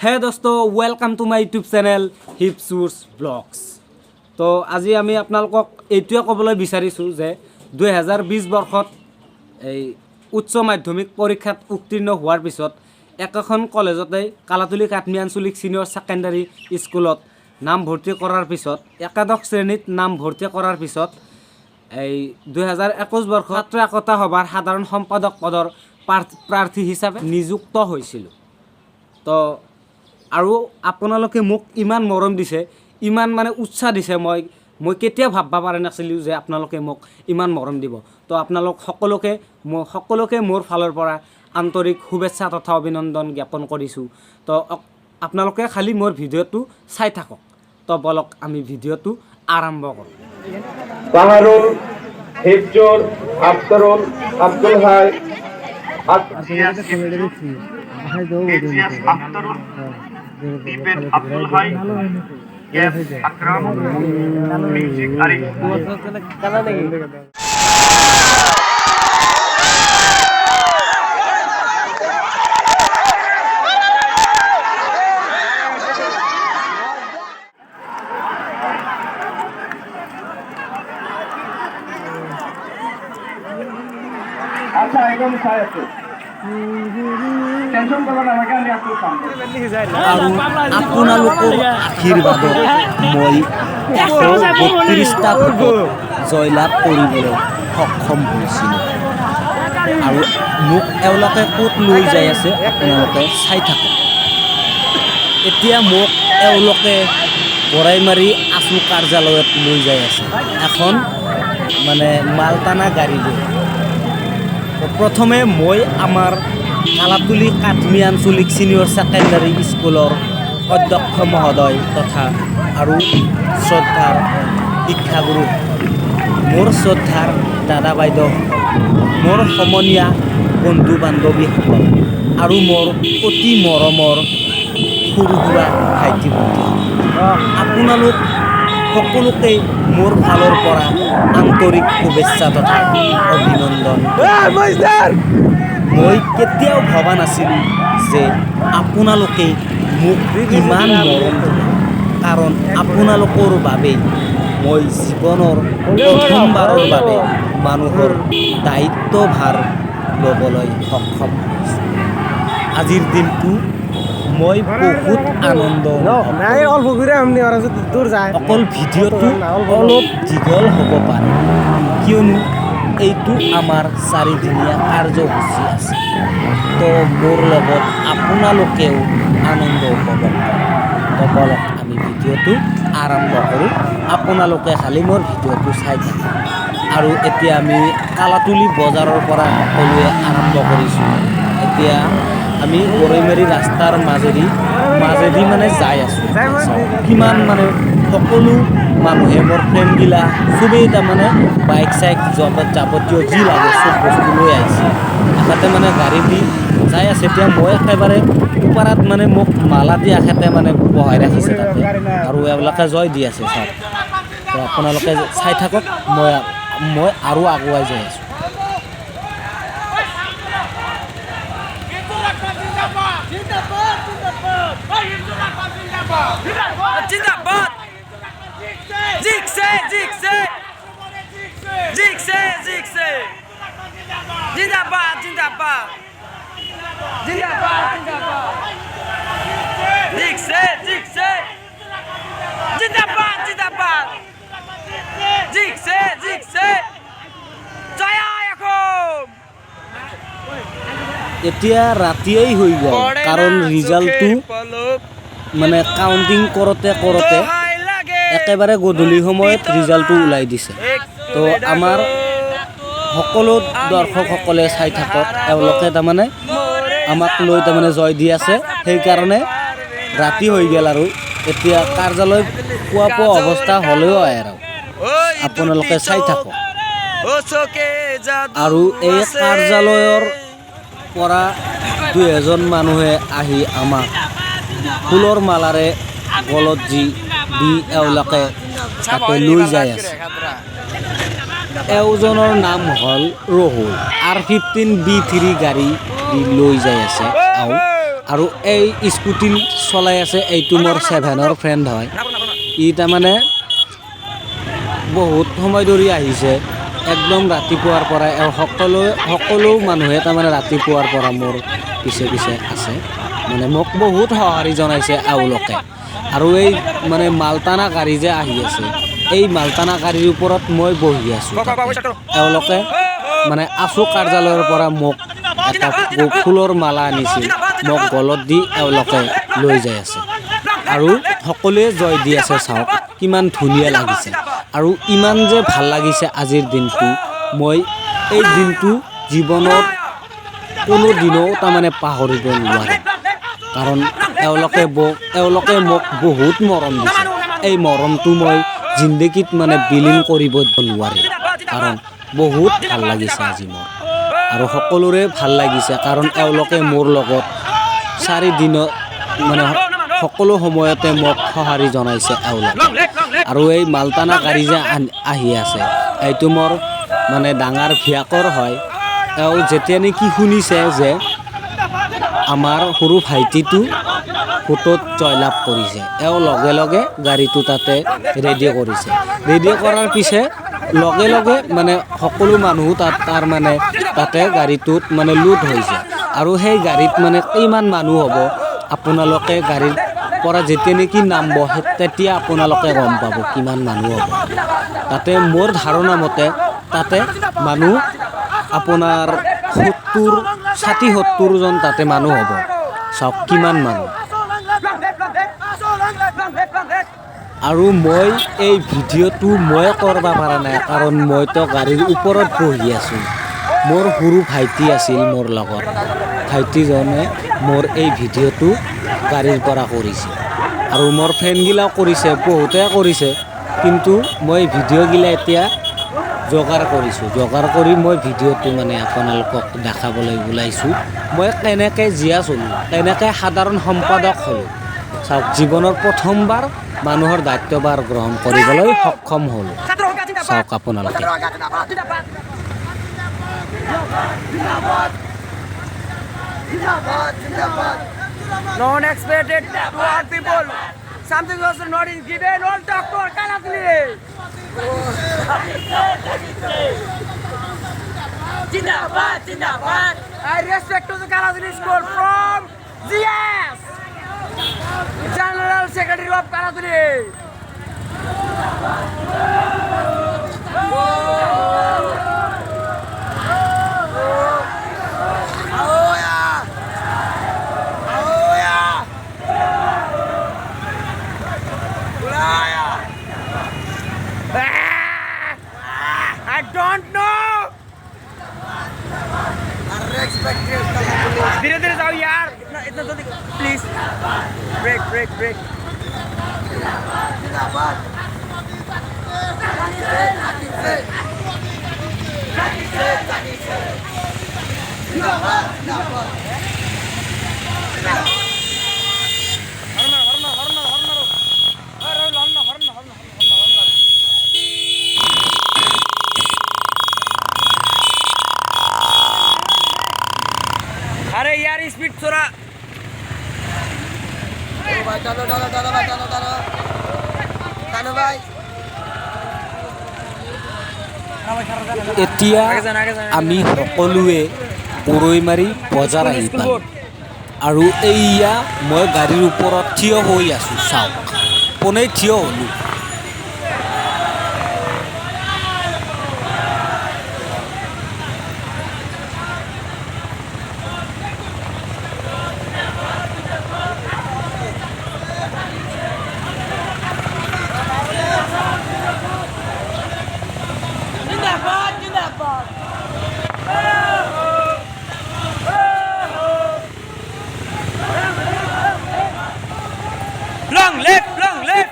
হে দোস্ত welcome to my YouTube channel হিপচুৰ্ছ ব্লগছ। তো আজি আমি আপোনালোকক এইটোৱে ক'বলৈ বিচাৰিছোঁ যে 2020 বৰ্ষত এই উচ্চ মাধ্যমিক পৰীক্ষাত উত্তীৰ্ণ হোৱাৰ পিছত একেখন কলেজতে কালাতুলি কাটমি আঞ্চলিক ছিনিয়ৰ ছেকেণ্ডাৰী স্কুলত নামভৰ্তি কৰাৰ পিছত একাদশ শ্ৰেণীত নামভৰ্তি কৰাৰ পিছত এই 2021 বৰ্ষত ছাত্ৰ একতা সভাৰ সাধাৰণ সম্পাদক পদৰ প্ৰাৰ্থী হিচাপে নিযুক্ত হৈছিলোঁ। তো আৰু আপোনালোকে মোক ইমান মৰম দিছে, ইমান মানে উৎসাহ দিছে, মই কেতিয়াও ভাবিব পৰা নাছিলোঁ যে আপোনালোকে মোক ইমান মৰম দিব। তো আপোনালোক সকলোকে মোৰ ফালৰ পৰা আন্তৰিক শুভেচ্ছা তথা অভিনন্দন জ্ঞাপন কৰিছোঁ। তো আপোনালোকে খালি মোৰ ভিডিঅ'টো চাই থাকক। তো বলক আমি ভিডিঅ'টো আৰম্ভ কৰোঁ। পাহাৰুল হিফজুল আফতাৰুল আব্দুল হাই আব্দুল হাই আকৰাম মিউজিক আৰিফ আচ্ছা একদম চাই আছো টেনশন কৰিব নালাগে আমি আকৌ চাম আৰু আপোনালোকৰ আশীৰ্বাদত মই 132টা ভোটত জয়লাভ কৰিবলৈ সক্ষম হৈছিলোঁ। আৰু মোক এওঁলোকে ক'ত লৈ যাই আছে আপোনালোকে চাই থাকক। এতিয়া মোক এওঁলোকে বৰাইমাৰী আছু কাৰ্যালয়ত লৈ যাই আছে এখন মানে মালটানা গাড়ী লৈ। প্ৰথমে মই আমাৰ কালাতুলি কাটমি আঞ্চলিক ছিনিয়ৰ ছেকেণ্ডাৰী স্কুলৰ অধ্যক্ষ মহোদয় তথা আৰু শ্ৰদ্ধাৰ শিক্ষাগুৰু মোৰ শ্ৰদ্ধাৰ দাদা বাইদেউ, মোৰ সমনীয়া বন্ধু বান্ধৱীসকল আৰু মোৰ অতি মৰমৰ সৰু সুৰা ভাইটি ভণ্টি, আপোনালোক সকলোকে মোৰ ফালৰ পৰা আন্তৰিক শুভেচ্ছা তথা অভিনন্দন। মই কেতিয়াও ভবা নাছিলোঁ যে আপোনালোকে মোক ইমান মৰম দিব, কাৰণ আপোনালোকৰ বাবে মই জীৱনৰ প্ৰথমবাৰৰ বাবে মানুহৰ দায়িত্বভাৰ ল'বলৈ সক্ষম হৈছোঁ। আজিৰ দিনটো মই বহুত আনন্দ, অকল ভিডিঅ'টো অলপ দীঘল হ'ব পাৰে কিয়নো এইটো আমাৰ 4দিনীয়া কাৰ্যসূচী আছে। তো মোৰ লগত আপোনালোকেও আনন্দ উপভোগ কৰে। তো বলক আমি ভিডিঅ'টো আৰম্ভ কৰোঁ। আপোনালোকে খালি মোৰ ভিডিঅ'টো চাই থাকক। আৰু এতিয়া আমি কালাতুলি বজাৰৰ পৰা সকলোৱে আৰম্ভ কৰিছোঁ। এতিয়া আমি বৰৈমাৰী ৰাস্তাৰ মাজেদি মানে যাই আছোঁ। কিমান মানে সকলো মানুহে মোৰ ফ্ৰেণ্ডগিলা চবেই তাৰমানে বাইক চাইক যাৱতীয় যি লাগে চব বস্তু লৈ আহিছে। এখেতে মানে গাড়ী দি যাই আছে। এতিয়া মই একেবাৰে ওপৰত মানে মোক মালা দি এখেতে মানে বহাই ৰাখিছে তাতে, আৰু এওঁলোকে জয় দি আছে চাওক। তো আপোনালোকে চাই থাকক, মই আৰু আগুৱাই যাই আছোঁ। জিন্দাবাদ জিকছে জিকছে জিকছে জিকছে জিন্দাবাদ জিন্দাবাদ জিন্দাবাদ জিন্দাবাদ জিকছে জিকছে জিন্দাবাদ জিন্দাবাদ জিকছে জিকছে জয় এখন। এতিয়া ৰাতিয়েই হৈ গ'ল, কাৰণ ৰিজাল্টটো মানে কাউণ্টিং কৰোঁতে একেবাৰে গধূলি সময়ত ৰিজাল্টটো ওলাই দিছে। তো আমাৰ সকলো দৰ্শকসকলে চাই থাকক, এওঁলোকে তাৰমানে আমাক লৈ তাৰমানে জয় দি আছে। সেইকাৰণে ৰাতি হৈ গ'ল আৰু এতিয়া কাৰ্যালয় পোৱা অৱস্থা হ'লেও আৰু আপোনালোকে চাই থাকক। আৰু এই কাৰ্যালয়ৰ পৰা 2 এজন মানুহে আহি আমাক ফুলৰ মালাৰে গলত দি এওঁলোকে তাতে লৈ যাই আছে। এওঁজনৰ নাম হ'ল ৰহুল। R15 B3 গাড়ী দি লৈ যাই আছে আৰু এই স্কুটি চলাই আছে এইটো মোৰ 7ৰ ফ্ৰেণ্ড হয় ই তাৰমানে বহুত সময় ধৰি আহিছে একদম ৰাতিপুৱাৰ পৰা সকলো মানুহে তাৰমানে ৰাতিপুৱাৰ পৰা মোৰ পিছে পিছে আছে মানে মোক বহুত সঁহাৰি জনাইছে এওঁলোকে আৰু এই মানে মালটানা গাড়ী যে আহি আছে এই মালটানা গাড়ীৰ ওপৰত মই বহি আছোঁ এওঁলোকে মানে আছু কাৰ্যালয়ৰ পৰা মোক এটা ফুলৰ মালা আনিছিল মোক গলত দি এওঁলোকে লৈ যাই আছে আৰু সকলোৱে জয় দি আছে চাওক কিমান ধুনীয়া লাগিছে আৰু ইমান যে ভাল লাগিছে আজিৰ দিনটো মই এই দিনটো জীৱনত কোনো দিনো তাৰমানে পাহৰিব নোৱাৰিম কাৰণ এওঁলোকে মোক বহুত মৰম দিছে এই মৰমটো মই জিন্দগীত মানে বিলীন কৰিব নোৱাৰিম কাৰণ বহুত ভাল লাগিছে আজি মোৰ আৰু সকলোৰে ভাল লাগিছে কাৰণ এওঁলোকে মোৰ লগত 4 দিনত মানে সকলো সময়তে মোক সঁহাৰি জনাইছে এওঁলোকে আৰু এই মালটানা গাড়ী যে আহি আছে এইটো মোৰ মানে ডাঙৰ ভীয়াকৰ হয় এওঁ যেতিয়া নেকি শুনিছে যে আমাৰ সৰু ভাইটিটো ভোটত জয়লাভ কৰিছে এওঁ লগে লগে গাড়ীটো তাতে ৰেডি কৰিছে ৰেডি কৰাৰ পিছে লগে লগে মানে সকলো মানুহ তাৰ মানে তাতে গাড়ীটোত মানে লোড হৈছে আৰু সেই গাড়ীত মানে কিমান মানুহ হ'ব আপোনালোকে গাড়ীৰ পৰা যেতিয়া নেকি নামিব তেতিয়া আপোনালোকে গম পাব কিমান মানুহ হ'ব তাতে মোৰ ধাৰণা মতে তাতে মানুহ আপোনাৰ 60-70 জন তাতে মানুহ হ'ব চাওক কিমান মানুহ আৰু মই এই ভিডিঅ'টো মই কৰিব পৰা নাই কাৰণ মইতো গাড়ীৰ ওপৰত বহি আছোঁ মোৰ সৰু ভাইটি আছিল মোৰ লগত ভাইটিজনে মোৰ এই ভিডিঅ'টো গাড়ীৰ পৰা কৰিছে আৰু মোৰ ফ্ৰেণ্ডগিলাও কৰিছে বহুতে কৰিছে কিন্তু মই ভিডিঅ'গিলা এতিয়া যোগাৰ কৰি মই ভিডিঅ'টো মানে আপোনালোকক দেখাবলৈ ওলাইছোঁ মই কেনেকৈ জীয়া চলোঁ কেনেকৈ সাধাৰণ সম্পাদক হ'লোঁ চাওক জীৱনৰ প্ৰথমবাৰ মানুহৰ দায়িত্বভাৰ গ্ৰহণ কৰিবলৈ সক্ষম হ'লোঁ চাওক আপোনালোকে No one expected to our people. Something was not is given. All Dr. Kalatli. Jindabad, Jindabad. I respect to the Kalatli School from GS, General Secretary of Kalatli. I don't know. धीरे-धीरे जाओ यार इतना जल्दी please break अरे यार speed थोड़ा এতিয়া আমি সকলোৱে বৰৈমাৰী বজাৰ আহি পালোঁ আৰু এইয়া মই গাড়ীৰ ওপৰত থিয় হৈ আছোঁ চাওক পোনেই থিয় হ'লোঁ long left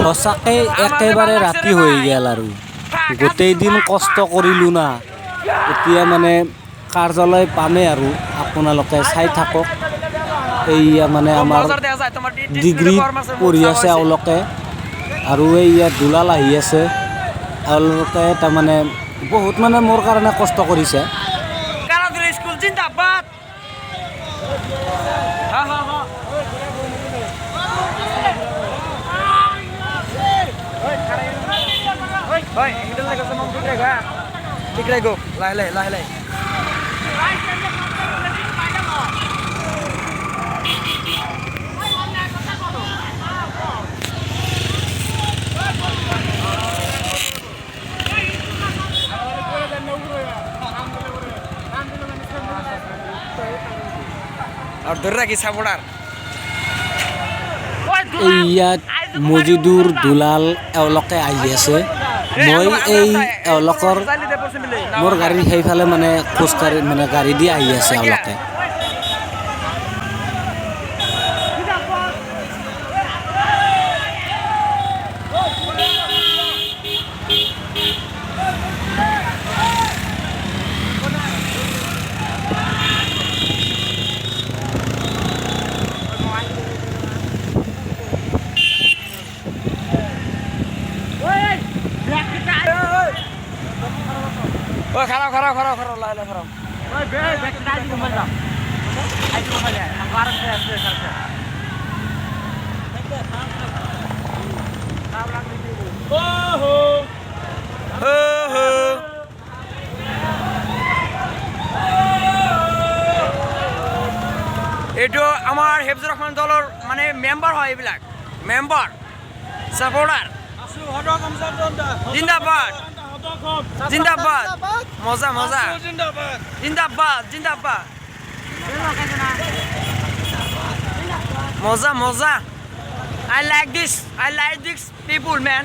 সঁচাকৈ একেবাৰে ৰাতি হৈ গ'ল আৰু গোটেই দিন কষ্ট কৰিলোঁ না এতিয়া মানে কাৰ্যালয় পামেই আৰু আপোনালোকে চাই থাকক এইয়া মানে আমাৰ ডিগ্ৰী পঢ়ি আছে এওঁলোকে আৰু এইয়া দুলাল আহি আছে এওঁলোকে তাৰমানে বহুত মানে মোৰ কাৰণে কষ্ট কৰিছে কালাজুলি স্কুল জিন্দাবাদ হা হা হা Hoy, hindi lang kasi mong tikray ka. Tikray go. Lahi. Ar durra ki sabunar. ইয়াত মজিদুৰ দুলাল এওঁলোকে আহি আছে মই এই এওঁলোকৰ মোৰ গাড়ী সেইফালে মানে খোজকাঢ়ি মানে গাড়ী দি আহি আছে এওঁলোকে Oy, kharo. Lahi kharo. Oy, back to ID kembali dah. ID kembali ya. Anggaran saya kerja. এইটো আমাৰ হেফজুৰ ৰহমান দলৰ মানে মেম্বাৰ হয় এইবিলাক মেম্বাৰ সাপোৰ্টাৰ জিন্দাবাদ জিন্দাবাদ মজা জিন্দাবাদ মজা I like this people man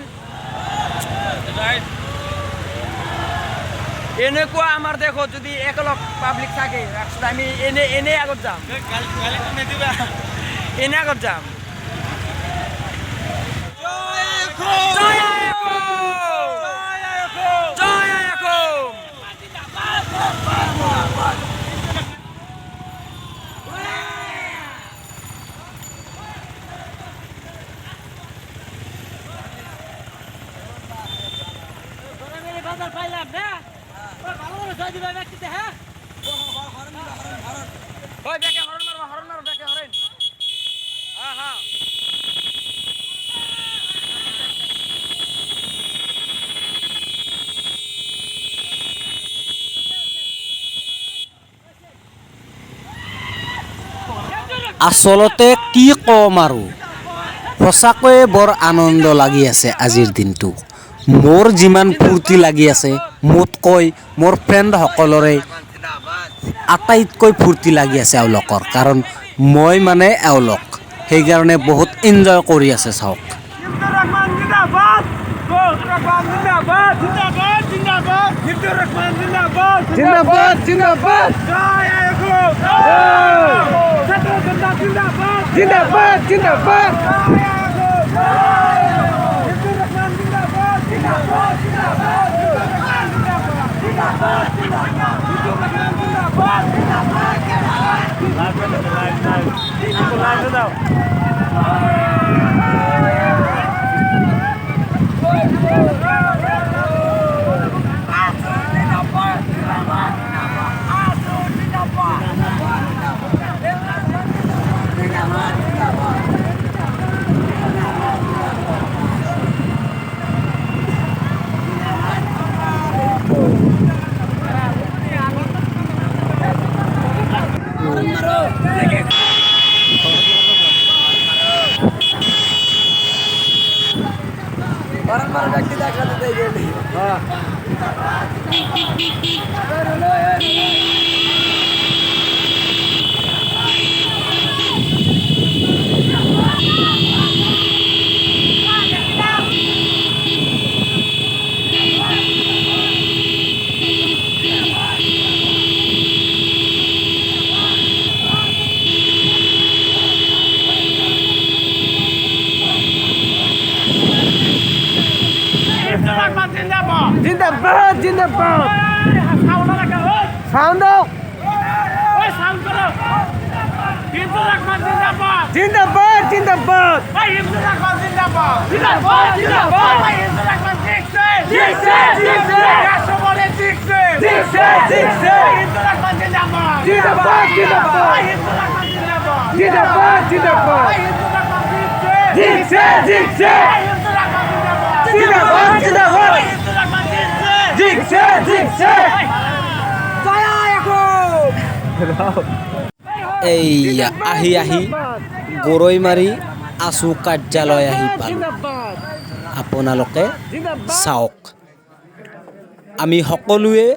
এনেকুৱা আমাৰ দেখো যদি একলক পাব্লিক থাকে আমি এনে আগত যাম এনে আগত যাম জয় আচলতে কি কম আৰু সঁচাকৈয়ে বৰ আনন্দ লাগি আছে আজিৰ দিনটো মোৰ যিমান ফূৰ্তি লাগি আছে মোতকৈ মোৰ ফ্ৰেণ্ডসকলৰে আটাইতকৈ ফূৰ্তি লাগি আছে এওঁলোকৰ কাৰণ মই মানে এওঁলোক সেইকাৰণে বহুত এনজয় কৰি আছে চাওক জিন্দাবাদ জিন্দাবাদ জিন্দাবাদ সাউন্ড দাও জিন্দাবাদ জিন্দাবাদ এইয়া আহি আহি গৰৈমাৰী আছু কাৰ্যালয় আহি পালোঁ। আপোনালোকে চাওক, আমি সকলোৱে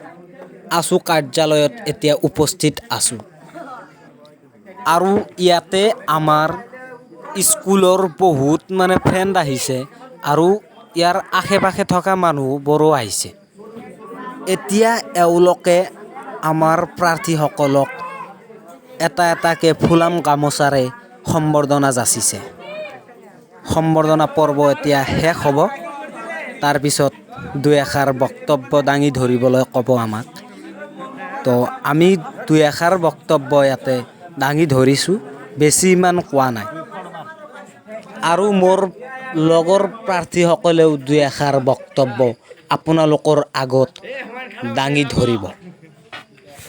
আছু কাৰ্যালয়ত এতিয়া উপস্থিত আছোঁ আৰু ইয়াতে আমাৰ স্কুলৰ বহুত ফ্ৰেণ্ড আহিছে আৰু ইয়াৰ আশে পাশে থকা মানুহবোৰো আহিছে। এতিয়া এওঁলোকে আমাৰ প্ৰাৰ্থীসকলক এটা এটাকে ফুলাম গামোচাৰে সম্বৰ্ধনা যাচিছে। সম্বৰ্ধনা পৰ্ব এতিয়া শেষ হ'ব, তাৰপিছত দুই এষাৰ বক্তব্য দাঙি ধৰিবলৈ ক'ব আমাক। তো আমি দুই এষাৰ বক্তব্য ইয়াতে দাঙি ধৰিছোঁ, বেছি ইমান কোৱা নাই। আৰু মোৰ লগৰ প্ৰাৰ্থীসকলেও দুই এষাৰ বক্তব্য আপোনালোকৰ আগত দাঙি ধৰিব।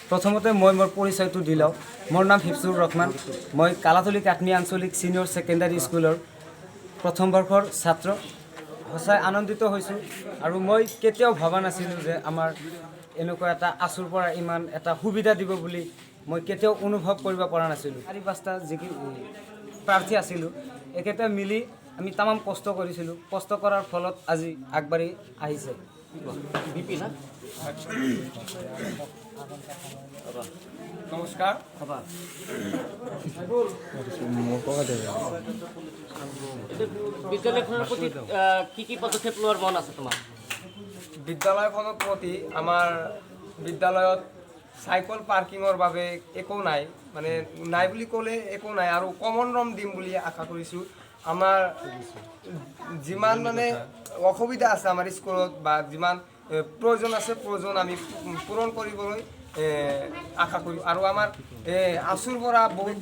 প্ৰথমতে মই মোৰ পৰিচয়টো দি লওঁ। মোৰ নাম হিফজুৰ ৰহমান। মই কালাতলী কাকনি আঞ্চলিক ছিনিয়ৰ ছেকেণ্ডাৰী স্কুলৰ প্ৰথম বৰ্ষৰ ছাত্ৰ। সঁচাই আনন্দিত হৈছোঁ আৰু মই কেতিয়াও ভবা নাছিলোঁ যে আমাৰ এনেকুৱা এটা আছুৰ পৰা ইমান এটা সুবিধা দিব বুলি মই কেতিয়াও অনুভৱ কৰিব পৰা নাছিলোঁ। 4-5টা প্ৰাৰ্থী আছিলোঁ, একেটা মিলি আমি তামাম কষ্ট কৰিছিলোঁ। কষ্ট কৰাৰ ফলত আজি আগবাঢ়ি আহিছে। নমস্কাৰ। বিদ্যালয়খনৰ প্ৰতি কি পদক্ষেপ লোৱাৰ মন আছে তোমাৰ? বিদ্যালয়খনৰ প্ৰতি আমাৰ বিদ্যালয়ত চাইকেল পাৰ্কিঙৰ বাবে একো নাই, নাই বুলি ক'লে একো নাই আৰু কমন ৰুম দিম বুলি আশা কৰিছোঁ। আমাৰ যিমান অসুবিধা আছে আমাৰ স্কুলত বা যিমান প্ৰয়োজন আছে প্ৰয়োজন আমি পূৰণ কৰিবলৈ আশা কৰোঁ। আৰু আমাৰ আছুৰ পৰা বহুত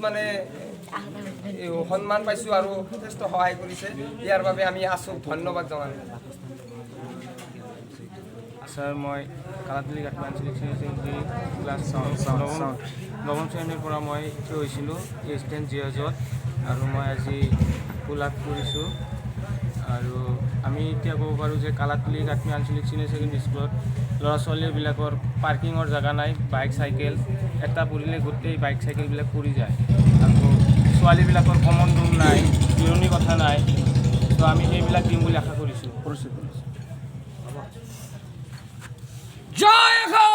সন্মান পাইছোঁ আৰু যথেষ্ট সহায় কৰিছে। ইয়াৰ বাবে আমি আছুক ধন্যবাদ জনালোঁ। ছাৰ, মই কালাতলী কাকনি আঞ্চলিক ছেকেণ্ডাৰী ক্লাছ নৱম শ্ৰেণীৰ পৰা মই থিয় হৈছিলোঁ ষ্টেণ্ড জিয়াজত, আৰু মই আজি পুলাপ কৰিছোঁ। আৰু আমি এতিয়া ক'ব পাৰোঁ যে কালাতলী কাকনি আঞ্চলিক ছিনিয়ৰ ছেকেণ্ডাৰী স্কুলত ল'ৰা ছোৱালীবিলাকৰ পাৰ্কিঙৰ জেগা নাই। বাইক চাইকেল এটা পৰিলে গোটেই বাইক চাইকেলবিলাক পৰি যায়, আৰু ছোৱালীবিলাকৰ কমন ৰুম নাই, জিৰণি কথা নাই। তো আমি সেইবিলাক দিম বুলি আশা কৰিছোঁ। জয় ho!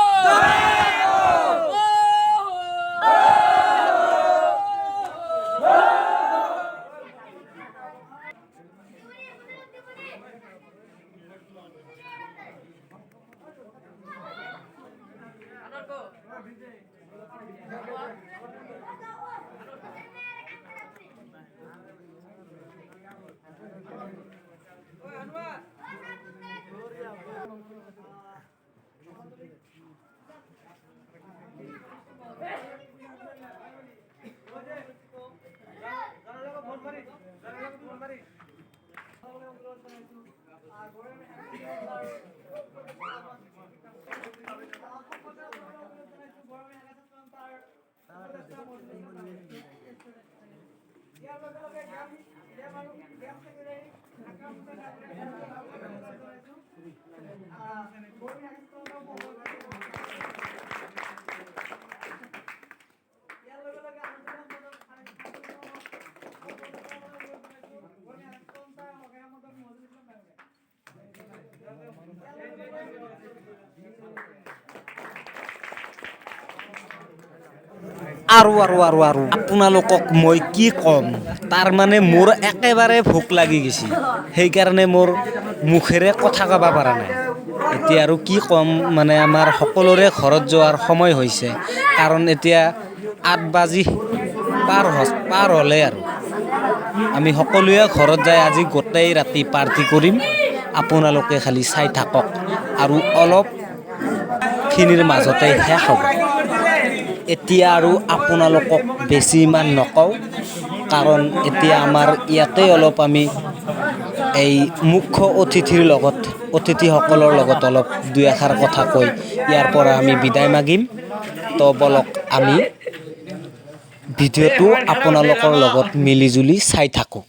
আৰু আপোনালোকক মই কি ক'ম, মোৰ একেবাৰে ভোক লাগি গৈছে, সেইকাৰণে মোৰ মুখেৰে কথা ক'ব পৰা নাই। এতিয়া আৰু কি ক'ম, আমাৰ সকলোৰে ঘৰত যোৱাৰ সময় হৈছে, কাৰণ এতিয়া 8 বাজি পাৰ হ'লে আৰু আমি সকলোৱে ঘৰত যাই আজি গোটেই ৰাতি পাৰ্টি কৰিম। আপোনালোকে খালি চাই থাকক। আৰু অলপখিনিৰ মাজতে শেষ হ'ব। এতিয়া আৰু আপোনালোকক বেছি ইমান নকওঁ, কাৰণ এতিয়া আমাৰ ইয়াতে অলপ আমি এই মুখ্য অতিথিসকলৰ লগত অলপ দুই এষাৰ কথা কৈ ইয়াৰ পৰা আমি বিদায় মাগিম। তো বলক আমি ভিডিঅ'টো আপোনালোকৰ লগত মিলিজুলি চাই থাকোঁ।